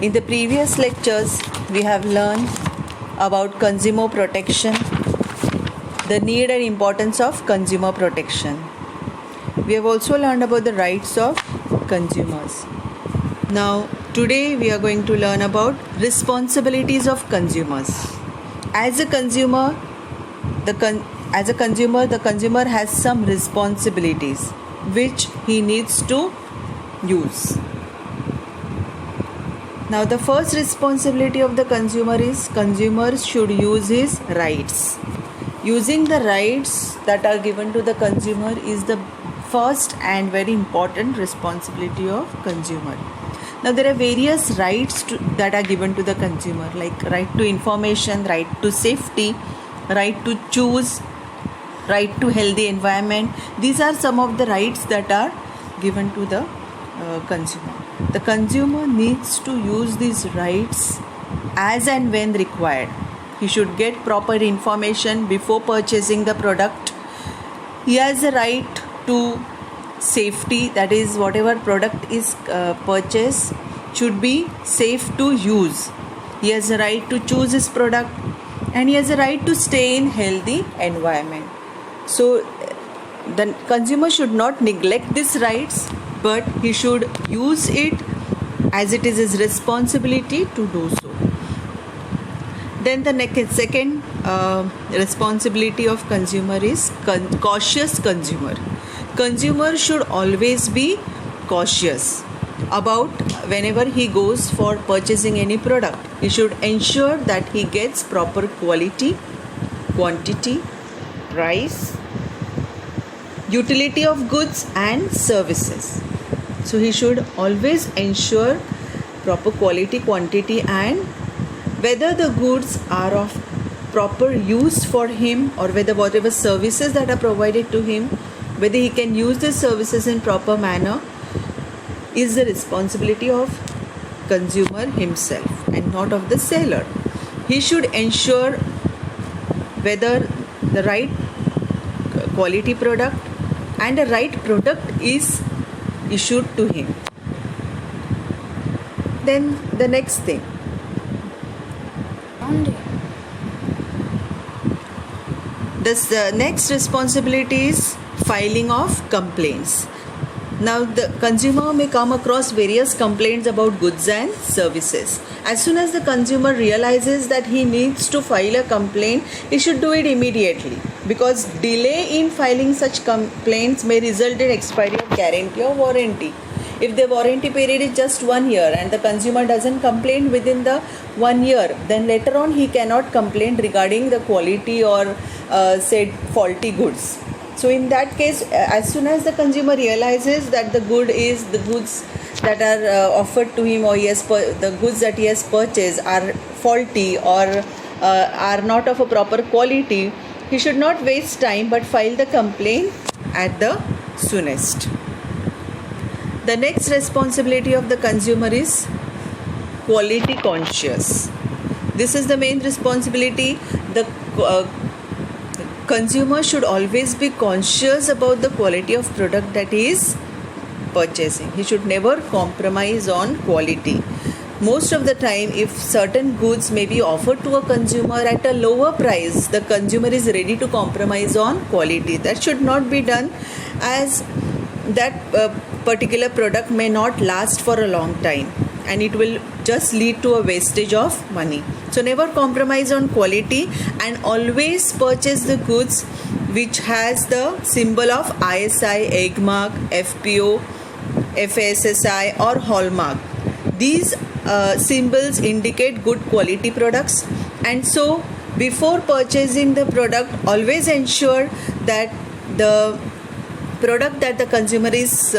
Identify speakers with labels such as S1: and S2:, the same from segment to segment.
S1: In the previous lectures, we have learned about consumer protection, the need and importance of consumer protection. We have also learned about the rights of consumers. Now, today we are going to learn about responsibilities of consumers. As a consumer, the consumer has some responsibilities which he needs to use. Now, the first responsibility of the consumer is consumer should use his rights. Using the rights that are given to the consumer is the first and very important responsibility of consumer. Now, there are various rights that are given to the consumer, like right to information, right to safety, right to choose, right to healthy environment. These are some of the rights that are given to the consumer. The consumer needs to use these rights as and when required. He should get proper information before purchasing the product. He has a right to safety, that is, whatever product is purchased should be safe to use. He has a right to choose his product, and he has a right to stay in healthy environment. So the consumer should not neglect these rights, but he should use it as it is his responsibility to do so. Then the second responsibility of consumer is cautious consumer. Consumer should always be cautious about whenever he goes for purchasing any product. He should ensure that he gets proper quality, quantity, price, utility of goods and services. So he should always ensure proper quality, quantity and whether the goods are of proper use for him, or whether whatever services that are provided to him, whether he can use the services in proper manner, is the responsibility of consumer himself and not of the seller. He should ensure whether the right quality product and the right product is issued to him. Then the next thing, the next responsibility is filing of complaints. Now, the consumer may come across various complaints about goods and services. As soon as the consumer realizes that he needs to file a complaint, he should do it immediately, because delay in filing such complaints may result in expiry of guarantee or warranty. If the warranty period is just 1 year and the consumer doesn't complain within the 1 year, then later on he cannot complain regarding the quality or said faulty goods. So in that case, as soon as the consumer realizes that the goods that are offered to him, or the goods that he has purchased are faulty or are not of a proper quality, he should not waste time but file the complaint at the soonest. The next responsibility of the consumer is quality conscious. This is the main responsibility. The consumer should always be conscious about the quality of product that he is purchasing. He should never compromise on quality. Most of the time, if certain goods may be offered to a consumer at a lower price, the consumer is ready to compromise on quality. That should not be done, as that particular product may not last for a long time and it will just lead to a wastage of money. So never compromise on quality, and always purchase the goods which has the symbol of ISI, egg mark, FPO, FSSI or hallmark. These symbols indicate good quality products, and so before purchasing the product, always ensure that the product that the consumer is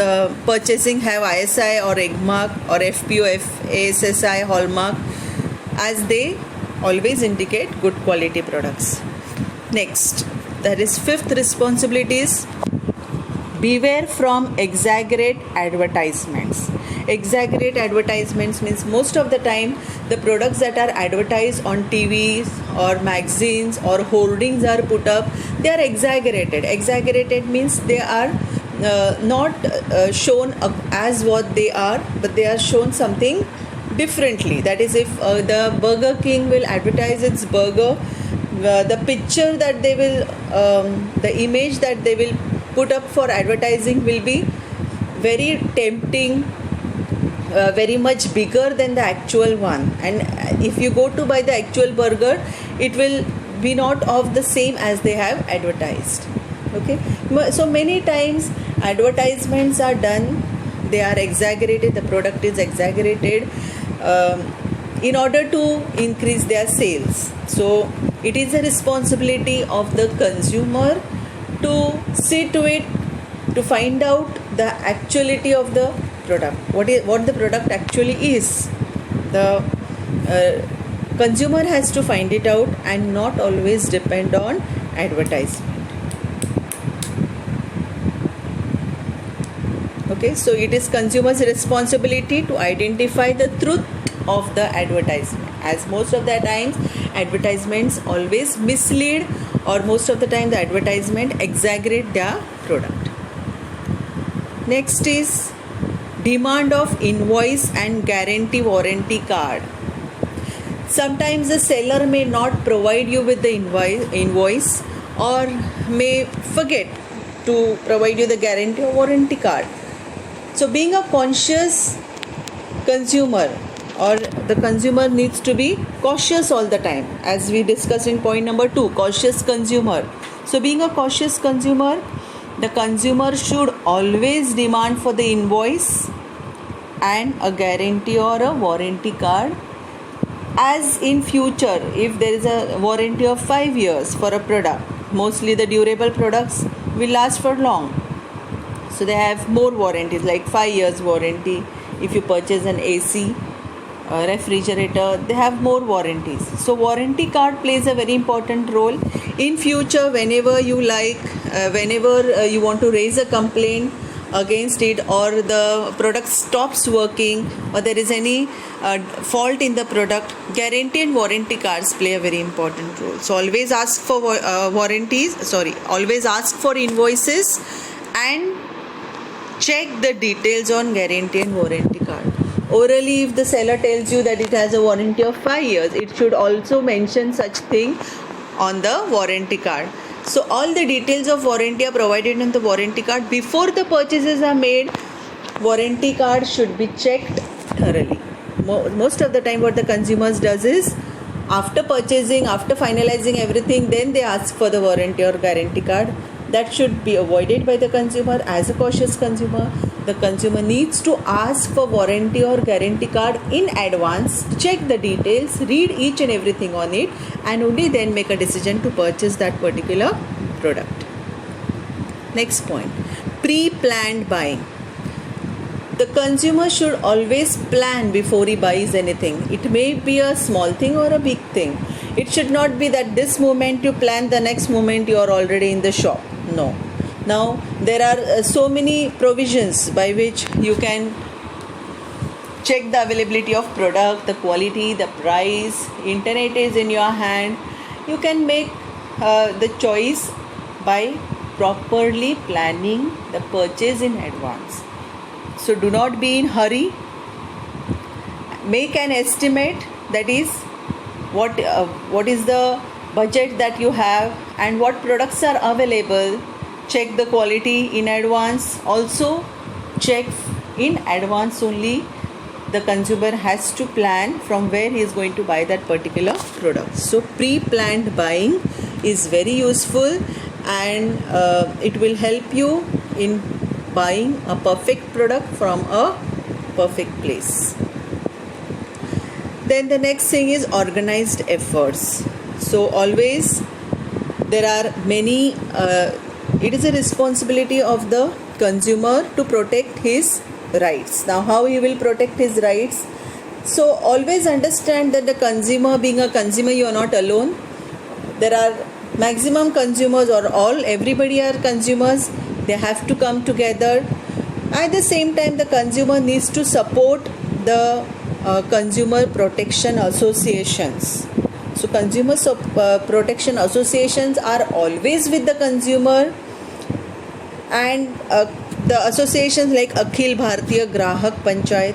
S1: purchasing have ISI or egg mark or FPO, FSSI, hallmark, as they always indicate good quality products. Next, that is fifth responsibility is beware from exaggerate advertisements. Exaggerate advertisements means most of the time the products that are advertised on TVs or magazines or hoardings are put up, they are exaggerated. Exaggerated means they are not shown as what they are, but they are shown something differently. That is, if the Burger King will advertise its burger, the picture that they will, the image that they will put up for advertising will be very tempting, very much bigger than the actual one. And if you go to buy the actual burger, it will be not of the same as they have advertised. Okay, so many times advertisements are done, they are exaggerated, the product is exaggerated in order to increase their sales. So it is a responsibility of the consumer to see to it, to find out the actuality of the product, what the product actually is. The consumer has to find it out and not always depend on advertisement. Okay, so it is consumer's responsibility to identify the truth of the advertisement, as most of the times advertisements always mislead, or most of the time the advertisement exaggerate their product. Next is demand of invoice and guarantee warranty card. Sometimes the seller may not provide you with the invoice or may forget to provide you the guarantee or warranty card. So being a conscious consumer, or the consumer needs to be cautious all the time, as we discussed in point number 2, cautious consumer. So being a cautious consumer, the consumer should always demand for the invoice and a guarantee or a warranty card, as in future if there is a warranty of 5 years for a product, mostly the durable products will last for long, so they have more warranties, like 5 years warranty. If you purchase an AC, refrigerator, they have more warranties. So warranty card plays a very important role. In future, whenever you like, whenever you want to raise a complaint against it, or the product stops working, or there is any fault in the product, guarantee and warranty cards play a very important role. So always ask for always ask for invoices and check the details on guarantee and warranty card. Orally, if the seller tells you that it has a warranty of 5 years, it should also mention such thing on the warranty card. So all the details of warranty are provided in the warranty card. Before the purchases are made, warranty card should be checked thoroughly. Most of the time what the consumers does is, after purchasing, after finalizing everything, then they ask for the warranty or guarantee card. That should be avoided by the consumer. As a cautious consumer, the consumer needs to ask for warranty or guarantee card in advance, check the details, read each and everything on it, and only then make a decision to purchase that particular product. Next point, pre-planned buying. The consumer should always plan before he buys anything. It may be a small thing or a big thing. It should not be that this moment you plan, the next moment you are already in the shop. No. Now there are so many provisions by which you can check the availability of product, the quality, the price. Internet is in your hand. You can make the choice by properly planning the purchase in advance. So do not be in hurry. Make an estimate, that is what is the budget that you have and what products are available. Check the quality in advance. Also check in advance only. The consumer has to plan from where he is going to buy that particular product. So pre-planned buying is very useful, and it will help you in buying a perfect product from a perfect place. Then the next thing is organized efforts. So always there are many, it is a responsibility of the consumer to protect his rights. Now how he will protect his rights? So always understand that the consumer, being a consumer, you are not alone. There are maximum consumers, or everybody are consumers. They have to come together. At the same time, the consumer needs to support the consumer protection associations. So consumer protection associations are always with the consumer, and the associations like Akhil Bharatiya Grahak Panchayat,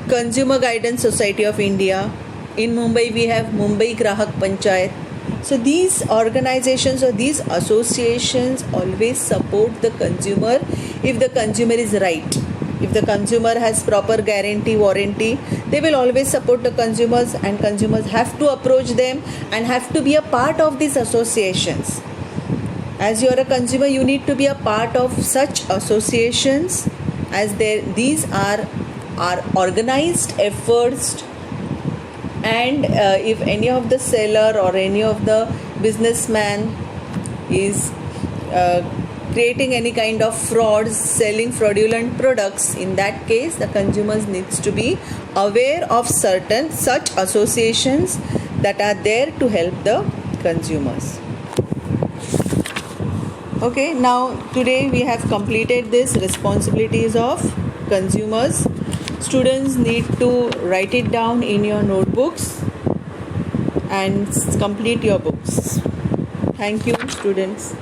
S1: Consumer Guidance Society of India. In Mumbai, we have Mumbai Grahak Panchayat. So these organizations or these associations always support the consumer if the consumer is right. If the consumer has proper guarantee, warranty, they will always support the consumers, and consumers have to approach them and have to be a part of these associations. As you are a consumer, you need to be a part of such associations, as these are organized efforts. And if any of the seller or any of the businessman is creating any kind of frauds, selling fraudulent products, in that case the consumers needs to be aware of certain such associations that are there to help the consumers. Okay, now today we have completed this responsibilities of consumers. Students need to write it down in your notebooks and complete your books. Thank you, students.